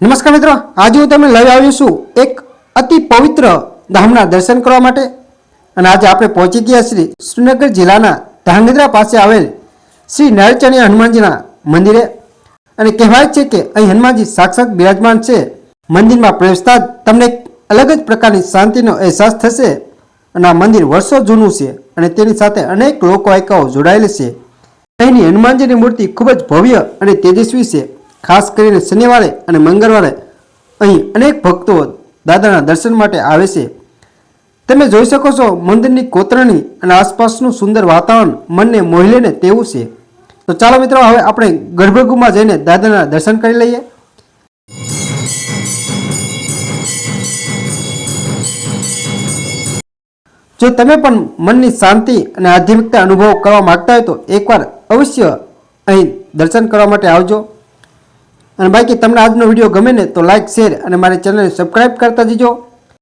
નમસ્કાર મિત્રો, આજે હું તમને લઈ આવ્યો છું એક અતિ પવિત્ર ધામના દર્શન કરવા માટે. અને આજે આપણે પહોંચી ગયા શ્રી શ્રીનગર જિલ્લાના ધાંગધ્રા પાસે આવેલ શ્રી નરચણીયા હનુમાનજીના મંદિરે. અને કહેવાય છે કે અહીં હનુમાનજી સાક્ષાત બિરાજમાન છે. મંદિરમાં પ્રવેશતા જ તમને એક અલગ જ પ્રકારની શાંતિનો અહેસાસ થશે. અને આ મંદિર વર્ષો જૂનું છે અને તેની સાથે અનેક લોકવાયકાઓ જોડાયેલી છે. અહીંની હનુમાનજીની મૂર્તિ ખૂબ જ ભવ્ય અને તેજસ્વી છે. ખાસ કરીને શનિવારે અને મંગળવારે અહીં અનેક ભક્તો દાદાના દર્શન માટે આવે છે. તમે જોઈ શકો છો મંદિરની કોતરણી અને આસપાસનું સુંદર વાતાવરણ મનને મોહી લે તેવું છે. તો ચાલો મિત્રો, હવે આપણે ગર્ભગૃહમાં જઈને દાદાના દર્શન કરી લઈએ. જો તમે પણ મનની શાંતિ અને આધ્યાત્મિકતા અનુભવ કરવા માંગતા હોય તો એકવાર અવશ્ય અહીં દર્શન કરવા માટે આવજો. અને બાકી તમને આજનો વિડીયો ગમે ને તો લાઈક, શેર અને મારી ચેનલને સબસ્ક્રાઈબ કરતા જજો.